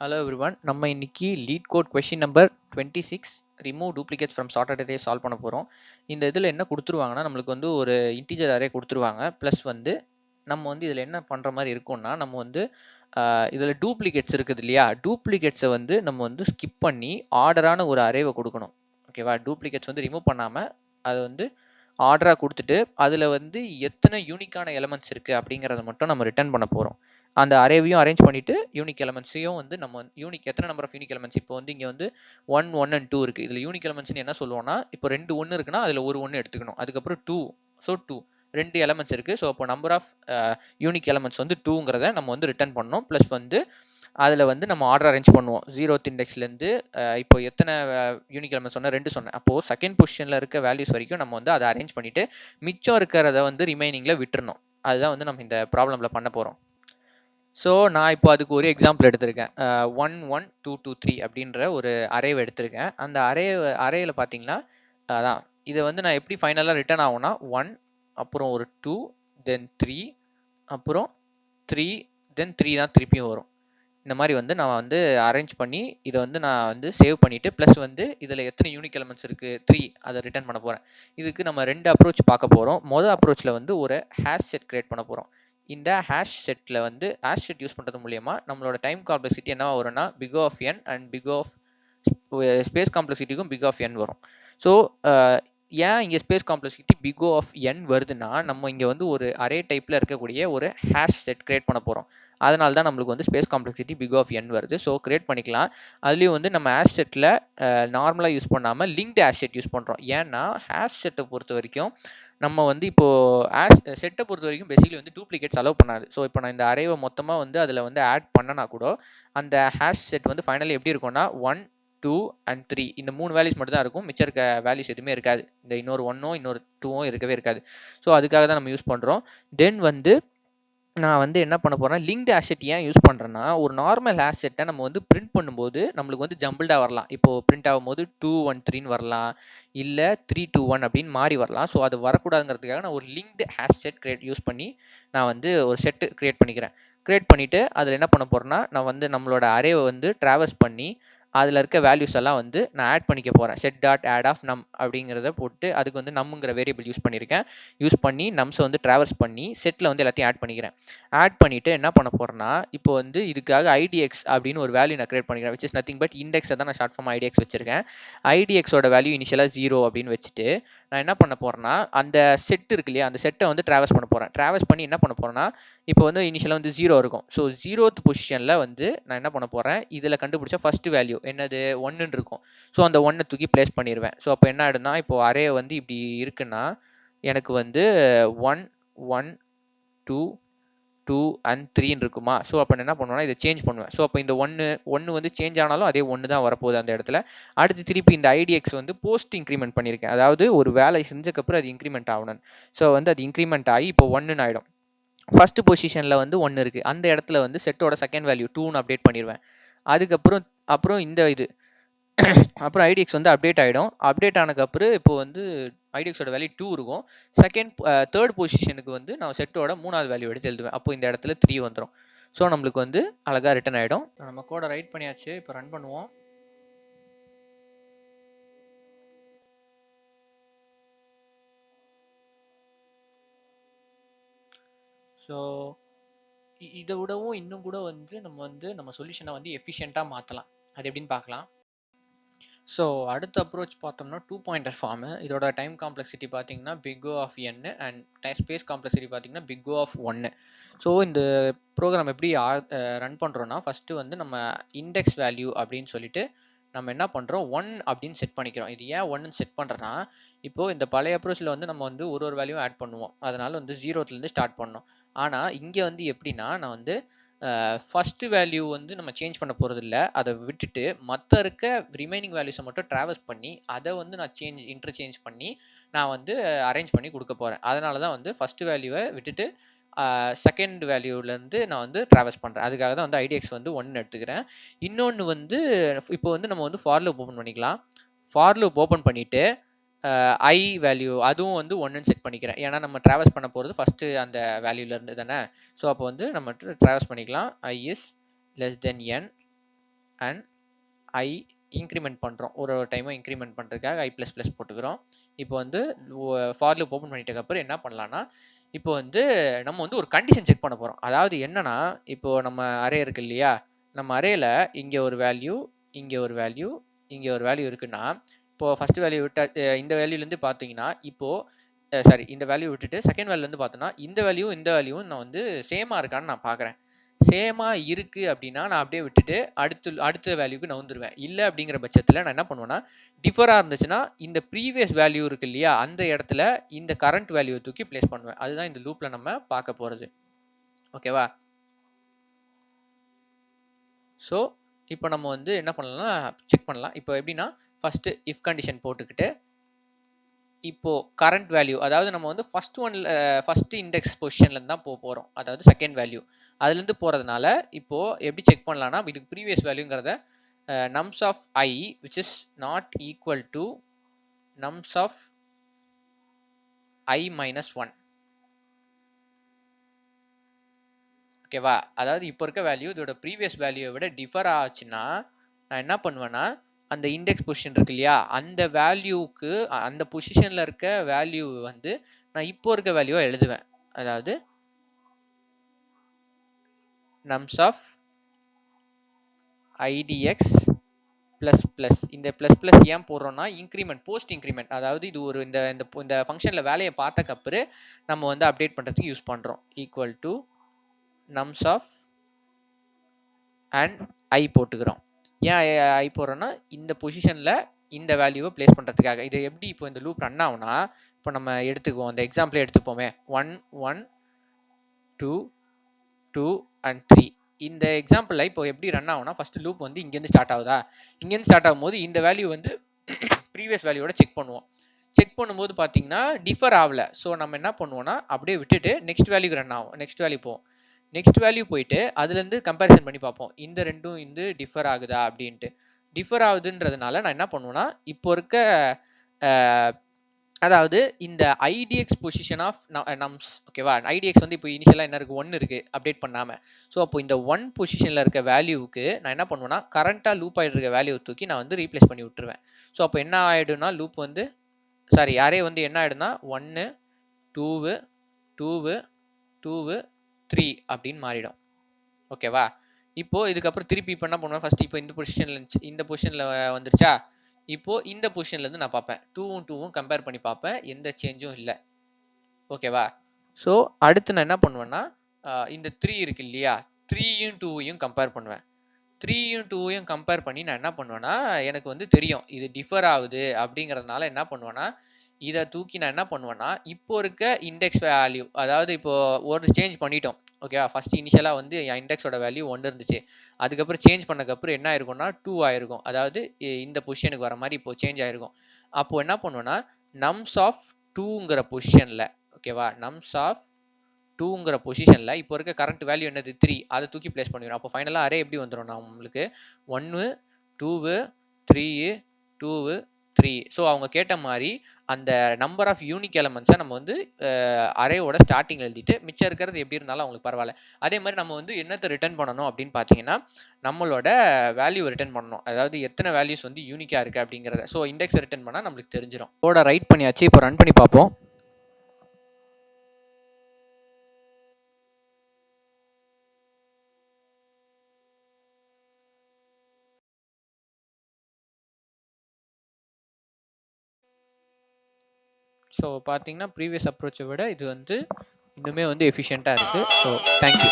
Hello everyone. நம்ம இன்னைக்கு LeetCode question number 26 remove duplicates from sorted array solve பண்ண போகிறோம். இந்த இதில் என்ன கொடுத்துருவாங்கன்னா, நம்மளுக்கு வந்து ஒரு இன்டிஜர் அரே கொடுத்துருவாங்க. ப்ளஸ் வந்து நம்ம வந்து இதில் என்ன பண்ணுற மாதிரி இருக்கும்னா, நம்ம வந்து இதில் டூப்ளிகேட்ஸ் இருக்குது இல்லையா, டூப்ளிகேட்ஸை வந்து நம்ம வந்து ஸ்கிப் பண்ணி ஆர்டரான ஒரு அரேவை கொடுக்கணும். ஓகேவா? டூப்ளிகேட்ஸ் வந்து ரிமூவ் பண்ணாமல் அதை வந்து ஆர்டராக கொடுத்துட்டு அதில் வந்து எத்தனை யூனிக்கான எலமெண்ட்ஸ் இருக்குது அப்படிங்கிறத மட்டும் நம்ம ரிட்டர்ன் பண்ண போகிறோம். அந்த அரேவையும் அரேஞ்ச் பண்ணிட்டு யூனிக் எலமெண்ட்ஸையும் வந்து நம்ம யூனிக் எத்தனை நம்பர் ஆஃப் யூனிக் எலமெண்ட்ஸ் இப்போ வந்து இங்கே வந்து 1 1 அண்ட் 2 இருக்குது. இதில் யூனிக் எலமெண்ட்ஸ்னு என்ன சொல்லுவோம்னா, இப்போ 2 1 இருக்குன்னா அதில் ஒரு 1 எடுத்துக்கணும். அதுக்கப்புறம் 2, ஸோ 2 2 எலமெண்ட்ஸ் இருக்குது. ஸோ அப்போ நம்பர் ஆஃப் யூனிக் எலமெண்ட்ஸ் வந்து 2ங்கிறத நம்ம வந்து ரிட்டர்ன் பண்ணோம். ப்ளஸ் வந்து அதில் வந்து நம்ம ஆர்டர் அரேஞ்ச் பண்ணுவோம். 0th இண்டெக்ஸ்லேருந்து இப்போ எத்தனை யூனிக் எலமெண்ட்ஸ் சொன்னால் 2 சொன்னேன். அப்போது செகண்ட் பொசிஷனில் இருக்க வேல்யூஸ் வரைக்கும் நம்ம வந்து அதை அரேஞ்ச் பண்ணிவிட்டு மிச்சம் இருக்கிறத வந்து ரிமைனிங்கில் விட்டுறணும். அதுதான் வந்து நம்ம இந்த ப்ராப்ளமில் பண்ண போகிறோம். ஸோ நான் இப்போ அதுக்கு ஒரு எக்ஸாம்பிள் எடுத்திருக்கேன். 1 1 2 2 3 அப்படின்ற ஒரு அரேவை எடுத்திருக்கேன். அந்த அரேயில் பார்த்தீங்கன்னா அதான் இதை வந்து நான் எப்படி ஃபைனலாக ரிட்டர்ன் ஆகும்னா 1, அப்புறம் ஒரு 2, தென் 3, அப்புறம் 3, தென் 3 தான் திருப்பியும் வரும். இந்த மாதிரி வந்து நான் வந்து அரேஞ்ச் பண்ணி இதை வந்து நான் வந்து சேவ் பண்ணிவிட்டு ப்ளஸ் வந்து இதில் எத்தனை யூனிக் எலமெண்ட்ஸ் இருக்குது 3 அதை ரிட்டர்ன் பண்ண போகிறேன். இதுக்கு நம்ம 2 அப்ரோச் பார்க்க போகிறோம். மொதல் அப்ரோச்சில் வந்து ஒரு ஹேஷ் செட் கிரியேட் பண்ண போகிறோம். இந்த ஹேஷ் செட்டில் வந்து ஹேஷ் செட் யூஸ் பண்ணுறது மூலயமா நம்மளோட டைம் காம்ப்ளெக்சிட்டி என்னவா வரும்னா big of N and big of space காம்ப்ளெக்சிட்டிக்கும் பிக் ஆஃப் என் வரும். ஸோ ஏன் இங்கே space complexity big of N வருதுன்னா, நம்ம இங்கே வந்து ஒரு அரே டைப்பில் இருக்கக்கூடிய ஒரு ஹேஷ் செட் கிரியேட் பண்ண போகிறோம். அதனால தான் நம்மளுக்கு வந்து ஸ்பேஸ் காம்ப்ளெக்சிட்டி பிக் ஆஃப் என் வருது. ஸோ கிரியேட் பண்ணிக்கலாம். அதுலேயும் வந்து நம்ம ஹேஷ் செட்டில் நார்மலாக யூஸ் பண்ணாமல் லிங்க்டு ஹேஷ் செட் யூஸ் பண்ணுறோம். ஏன்னா ஹேஷ் செட்டை பொறுத்த வரைக்கும் நம்ம வந்து இப்போது ஹேஷ் செட்டை பொறுத்த வரைக்கும் பேசிக்கலி வந்து டூப்ளிகேட்ஸ் அலோவ் பண்ணாது. ஸோ இப்போ நான் இந்த அரேவை மொத்தமாக வந்து அதில் வந்து ஆட் பண்ணனா கூட அந்த ஹேஷ் செட் வந்து ஃபைனலி எப்படி இருக்கும்னா 1, 2 அண்ட் 3 இந்த 3 வேல்யூஸ் மட்டும் தான் இருக்கும். மிச்சம் இருக்க வேல்யூஸ் எதுவுமே இருக்காது. இந்த இன்னொரு 1ஓ இன்னொரு 2ஓ இருக்கவே இருக்காது. ஸோ அதுக்காக தான் நம்ம யூஸ் பண்ணுறோம். தென் வந்து நான் வந்து என்ன பண்ண போறேன்னா, லிங்க்டு ஹேஷ் செட் ஏன் யூஸ் பண்றேன்னா, ஒரு நார்மல் ஹேஷ் செட்டை நம்ம வந்து பிரிண்ட் பண்ணும்போது நம்மளுக்கு வந்து ஜம்பிள்டா வரலாம். இப்போ பிரிண்ட் ஆகும்போது 2 1 3ன்னு வரலாம். இல்ல 3 2 1 அப்படின்னு மாறி வரலாம். ஸோ அது வரக்கூடாதுங்கிறதுக்காக நான் ஒரு லிங்க்டு ஹேஷ் செட் யூஸ் பண்ணி நான் வந்து ஒரு செட் கிரியேட் பண்ணிக்கிறேன். கிரியேட் பண்ணிட்டு அதில் என்ன பண்ண போறேன்னா, நான் வந்து நம்மளோட அரேவை வந்து டிராவர்ஸ் பண்ணி அதில் இருக்க வேல்யூஸ் எல்லாம் வந்து நான் ஆட் பண்ணிக்க போகிறேன். செட் டாட் ஆட் ஆஃப் நம் அப்படிங்கிறத போட்டு அதுக்கு வந்து நம்முங்கிற வேரியபிள் யூஸ் பண்ணியிருக்கேன். யூஸ் பண்ணி நம்ஸை வந்து டிராவர்ஸ் பண்ணி செட்டில் வந்து எல்லாத்தையும் ஆட் பண்ணிக்கிறேன். ஆட் பண்ணிவிட்டு என்ன பண்ண போகிறேன்னா, இப்போ வந்து இதுக்காக ஐடிஎக்ஸ் அப்படின்னு ஒரு வேல்யூ நான் கிரியேட் பண்ணிக்கிறேன். விச் இஸ் நத்திங் பட் இண்டெக்ஸை தான் நான் ஷார்ட் ஃபார்ம் ஐடிஎக்ஸ் வச்சிருக்கேன். ஐடிஎக்ஸோட வேல்யூ இனிஷியலாக 0 அப்படின்னு வச்சுட்டு நான் என்ன பண்ண போகிறேன்னா, அந்த செட் இருக்கு இல்லையா, அந்த செட்டை வந்து டிராவர்ஸ் பண்ண போகிறேன். டிராவர்ஸ் பண்ணி என்ன பண்ண போகிறேன்னா, இப்போ வந்து இனிஷியலாக வந்து 0 இருக்கும். ஸோ 0th பொசிஷனில் வந்து நான் என்ன பண்ண போகிறேன், இதில் கண்டுபிடிச்ச ஃபர்ஸ்ட் வேல்யூ என்னது 1ன்னு இருக்கும். ஸோ அந்த 1 தூக்கி பிளேஸ் பண்ணிடுவேன். ஸோ அப்போ என்ன ஆகிடும்னா, இப்போ அரே வந்து இப்படி இருக்குன்னா எனக்கு வந்து 1 1 2 2 அண்ட் 3ன்னு இருக்குமா. ஸோ அப்போ நான் என்ன பண்ணுவேன்னா, இதை சேஞ்ச் பண்ணுவேன். ஸோ அப்போ இந்த 1 வந்து சேஞ்ச் ஆனாலும் அதே 1 தான் வரப்போகுது அந்த இடத்துல. அடுத்து திருப்பி இந்த ஐடிஎக்ஸ் வந்து போஸ்ட் இன்க்ரிமெண்ட் பண்ணியிருக்கேன். அதாவது ஒரு வேலை செஞ்சக்கப்புறம் அது இன்க்ரிமெண்ட் ஆகணும். ஸோ வந்து அது இன்க்ரிமெண்ட் ஆகி இப்போ 1ன்னு ஆகிடும். ஃபர்ஸ்ட் பொசிஷனில் வந்து 1 இருக்குது. அந்த இடத்துல வந்து செட்டோட செகண்ட் வேல்யூ 2ன்னு அப்டேட் பண்ணிடுவேன். அதுக்கப்புறம் அப்புறம் இந்த இது அப்புறம் ஐடிஎக்ஸ் வந்து அப்டேட் ஆகிடும். அப்டேட் ஆனதுக்கப்புறம் இப்போ வந்து ஐடிஎக்ஸோட வேல்யூ 2 இருக்கும். தேர்ட் பொசிஷனுக்கு வந்து நான் செட்டோட 3வது வேல்யூ எடுத்து எழுதுவேன். அப்போ இந்த இடத்துல 3 வந்துடும். ஸோ நம்மளுக்கு வந்து அழகாக ரிட்டன் ஆகிடும். நம்ம கோடை ரைட் பண்ணியாச்சு. இப்போ ரன் பண்ணுவோம். ஸோ இதை விடவும் இன்னும் கூட வந்து நம்ம சொல்யூஷனை வந்து எஃபிஷியண்ட்டாக மாற்றலாம். அது எப்படின்னு பார்க்கலாம். ஸோ அடுத்த அப்ரோச் பார்த்தோம்னா 2 பாயிண்டர் ஃபார்மு. இதோட டைம் காம்ப்ளெக்சிட்டி பார்த்தீங்கன்னா big O of N and space complexity பார்த்தீங்கன்னா பிக் ஓ ஆஃப் 1. ஸோ இந்த ப்ரோக்ராம் எப்படி ரன் பண்ணுறோன்னா, ஃபஸ்ட்டு வந்து நம்ம இண்டெக்ஸ் வேல்யூ அப்படின்னு சொல்லிட்டு நம்ம என்ன பண்ணுறோம் 1 அப்படின்னு செட் பண்ணிக்கிறோம். இது ஏன் 1ன்னு செட் பண்ணுறேன்னா, இப்போது இந்த பழைய அப்ரோச்சில் வந்து நம்ம வந்து ஒரு வேல்யூ ஆட் பண்ணுவோம். அதனால் வந்து 0த்துலேருந்து ஸ்டார்ட் பண்ணோம். ஆனால் இங்கே வந்து எப்படின்னா, நான் வந்து ஃபஸ்ட்டு வேல்யூ வந்து நம்ம சேஞ்ச் பண்ண போகிறது இல்லை. அதை விட்டுட்டு மற்ற இருக்க ரிமைனிங் வேல்யூஸை மட்டும் ட்ராவர்ஸ் பண்ணி அதை வந்து நான் இன்டர்சேஞ்ச் பண்ணி நான் வந்து அரேஞ்ச் பண்ணி கொடுக்க போகிறேன். அதனால தான் வந்து ஃபஸ்ட்டு வேல்யூவை விட்டுட்டு செகண்ட் வேல்யூலேருந்து நான் வந்து ட்ராவர்ஸ் பண்ணுறேன். அதுக்காக தான் வந்து ஐடிஎக்ஸ் வந்து 1 எடுத்துக்கிறேன். இன்னொன்று வந்து இப்போ வந்து நம்ம வந்து ஃபார் லூப் ஓப்பன் பண்ணிக்கலாம். ஃபார் லூப் ஓப்பன் பண்ணிவிட்டு ஐ வேல்யூ அதுவும் வந்து 1ன்னு செட் பண்ணிக்கிறேன். ஏன்னா நம்ம ட்ராவர்ஸ் பண்ண போகிறது ஃபஸ்ட்டு அந்த வேல்யூலேருந்து தானே. ஸோ அப்போ வந்து நம்ம ட்ராவர்ஸ் பண்ணிக்கலாம். I is less than N and I increment பண்ணுறோம். ஒரு டைமும் இன்க்ரிமெண்ட் பண்ணுறதுக்காக ஐ ப்ளஸ் ப்ளஸ் போட்டுக்கிறோம். இப்போ வந்து ஃபார் லூப் ஓப்பன் பண்ணிட்டதுக்கப்புறம் என்ன பண்ணலான்னா, இப்போ வந்து நம்ம வந்து ஒரு கண்டிஷன் செக் பண்ண போகிறோம். அதாவது என்னன்னா, இப்போ நம்ம அரே இருக்கு இல்லையா, நம்ம அரேல இங்கே ஒரு வேல்யூ, இங்கே ஒரு வேல்யூ, இங்கே ஒரு வேல்யூ இருக்குன்னா, இப்போ ஃபர்ஸ்ட் வேல்யூ விட்ட இந்த வேல்யூலேருந்து பார்த்தீங்கன்னா, இப்போ சாரி இந்த வேல்யூ விட்டுட்டு செகண்ட் வேல்யூலேருந்து பார்த்தோன்னா, இந்த வேல்யூவும் நான் வந்து சேமாக இருக்கான்னு நான் பார்க்குறேன். சேமா இருக்கு அப்படின்னா நான் அப்படியே விட்டுட்டு அடுத்த வேல்யூக்கு நவுந்துருவேன். இல்லை அப்படிங்கிற பட்சத்தில் நான் என்ன பண்ணுவேன்னா, டிஃபரா இருந்துச்சுன்னா இந்த ப்ரீவியஸ் வேல்யூ இருக்கு இல்லையா, அந்த இடத்துல இந்த கரண்ட் வேல்யூவை தூக்கி பிளேஸ் பண்ணுவேன். அதுதான் இந்த லூப்ல நம்ம பார்க்க போறது. ஓகேவா? ஸோ இப்போ நம்ம வந்து என்ன பண்ணலாம்னா செக் பண்ணலாம். இப்போ எப்படின்னா ஃபர்ஸ்ட் இஃப் கண்டிஷன் போட்டுக்கிட்டு இப்போ கரண்ட் வேல்யூ, அதாவது நம்ம வந்து ஃபர்ஸ்ட் இண்டெக்ஸ் பொசிஷன்ல இருந்து தான் போறோம். அதாவது செகண்ட் வேல்யூ அதுல இருந்து போறதுனால இப்போ எப்படி செக் பண்ணலாம்னா, இதுக்கு previous வேல்யூங்கிறத nums of I which is not equal to nums of I minus 1. ஓகேவா? அதாவது இப்போ இருக்க வேல்யூ இதோட ப்ரீவியஸ் வேல்யூவை விட டிஃபர் ஆச்சுன்னா நான் என்ன பண்ணுவேன்னா, அந்த இண்டெக்ஸ் பொசிஷன் இருக்கு இல்லையா, அந்த வேல்யூக்கு அந்த பொசிஷன்ல இருக்க வேல்யூ வந்து நான் இப்போ இருக்க வேல்யூவை எழுதுவேன். அதாவது nums of idx plus plus. இந்த பிளஸ் பிளஸ் ஏன் போடுறோம்னா, இன்க்ரிமெண்ட் போஸ்ட் இன்க்ரிமெண்ட், அதாவது இது ஒரு இந்த இந்த ஃபங்க்ஷனில் வேலையை பார்த்தக்கப்புறம் நம்ம வந்து அப்டேட் பண்ணுறதுக்கு யூஸ் பண்ணுறோம். Equal to nums of and I போட்டுக்கிறோம். ஏன் ஐ போடுறோன்னா, இந்த பொசிஷனில் இந்த வேல்யூவை பிளேஸ் பண்ணுறதுக்காக. இது எப்படி இப்போ இந்த லூப் ரன் ஆகும்னா, இப்போ நம்ம எடுத்துக்குவோம், இந்த எக்ஸாம்பிளே எடுத்துப்போமே, 1 1 2 2 அண்ட் 3. இந்த எக்ஸாம்பிளில் இப்போ எப்படி ரன் ஆகும்னா, ஃபர்ஸ்ட் லூப் வந்து இங்கேருந்து ஸ்டார்ட் ஆகுதா, இங்கேருந்து ஸ்டார்ட் ஆகும்போது இந்த வேல்யூ வந்து ப்ரீவியஸ் வேல்யூவோட செக் பண்ணுவோம். செக் பண்ணும்போது பார்த்தீங்கன்னா டிஃபர் ஆகல. ஸோ நம்ம என்ன பண்ணுவோம்னா, அப்படியே விட்டுட்டு நெக்ஸ்ட் வேல்யூக்கு ரன் ஆகும். நெக்ஸ்ட் வேல்யூ போவோம். நெக்ஸ்ட் வேல்யூ போயிட்டு அதுலேருந்து கம்பேரிசன் பண்ணி பார்ப்போம், இந்த ரெண்டும் வந்து டிஃபர் ஆகுதா அப்படின்ட்டு. டிஃபர் ஆகுதுன்றதுனால நான் என்ன பண்ணுவேன்னா, இப்போ இருக்க அதாவது இந்த ஐடிஎக்ஸ் பொசிஷன் ஆஃப் நம்ஸ், ஓகேவா, ஐடிஎக்ஸ் வந்து இப்போ இனிஷியலாக என்ன இருக்குது, 1 இருக்குது அப்டேட் பண்ணாமல். ஸோ அப்போ இந்த 1 பொசிஷனில் இருக்க வேல்யூவுக்கு நான் என்ன பண்ணுவேன்னா, கரண்ட்டாக லூப் ஆகிட்டு இருக்க வேல்யூவை தூக்கி நான் வந்து ரீப்ளேஸ் பண்ணி விட்டுருவேன். ஸோ அப்போ என்ன ஆகிடும்னா, லூப் வந்து சாரி அரே வந்து என்ன ஆகிடும்னா 1 2 2 2 3 அப்படின்னு மாறிடும். ஓகேவா? இப்போ இதுக்கப்புறம் திருப்பி இப்போ என்ன பண்ணுவேன், ஃபர்ஸ்ட் இப்போ இந்த பொசிஷனில் இருந்துச்சு, இந்த பொசிஷனில் வந்துருச்சா, இப்போ இந்த பொசிஷன்லேருந்து நான் பார்ப்பேன், 2வும் 2வும் கம்பேர் பண்ணி பார்ப்பேன், எந்த சேஞ்சும் இல்லை. ஓகேவா? ஸோ அடுத்து நான் என்ன பண்ணுவேன்னா, இந்த 3 இருக்கு இல்லையா, 3யும் 2வையும் கம்பேர் பண்ணுவேன். 3யும் 2வையும் கம்பேர் பண்ணி நான் என்ன பண்ணுவேன்னா, எனக்கு வந்து தெரியும் இது டிஃபர் ஆகுது அப்படிங்கிறதுனால என்ன பண்ணுவேன்னா, இதை தூக்கி நான் என்ன பண்ணுவேன்னா, இப்போ இருக்க இண்டெக்ஸ் வேல்யூ, அதாவது இப்போ ஒரு சேஞ்ச் பண்ணிட்டோம். ஓகேவா? ஃபர்ஸ்ட் இனிஷியலாக வந்து என் இண்டெக்ஸோட வேல்யூ 1 இருந்துச்சு. அதுக்கப்புறம் சேஞ்ச் பண்ணக்கப்புறம் என்ன ஆயிருக்கும்னா 2 ஆயிருக்கும். அதாவது இந்த பொசிஷனுக்கு வர மாதிரி இப்போ சேஞ்ச் ஆயிருக்கும். அப்போ என்ன பண்ணுவேன்னா, nums ஆஃப் 2ங்கிற பொசிஷனில், ஓகேவா, nums ஆஃப் 2ங்கிற பொசிஷனில் இப்போ இருக்க கரண்ட் வேல்யூ என்னது 3, அதை தூக்கி பிளேஸ் பண்ணிடுவோம். அப்போ ஃபைனலாக அரே எப்படி வந்துடும் நம்மளுக்கு, 1 2 3 2 3. ஸோ அவங்க கேட்ட மாதிரி அந்த நம்பர் ஆஃப் யூனிக் எலமெண்ட்ஸை நம்ம வந்து அரேவோட ஸ்டார்டிங் எழுதிட்டு மிச்சம் இருக்கிறது எப்படி இருந்தாலும் அவங்களுக்கு பரவாயில்ல. அதே மாதிரி நம்ம வந்து என்னத்தை ரிட்டர்ன் பண்ணணும் அப்படின்னு பார்த்தீங்கன்னா, நம்மளோட வேல்யூ ரிட்டர்ன் பண்ணணும். அதாவது எத்தனை வேல்யூஸ் வந்து யூனிக்காக இருக்குது அப்படிங்கிறத. ஸோ இண்டெக்ஸ் ரிட்டர்ன் பண்ணால் நம்மளுக்கு தெரிஞ்சிடும். கோடை ரைட் பண்ணியாச்சு, இப்போ ரன் பண்ணி பார்ப்போம். ஸோ பார்த்தீங்கன்னா ப்ரீவியஸ் அப்ரோச்சை விட இது வந்து இன்னுமே வந்து எஃபிஷியண்ட்டாக இருக்குது. So thank you.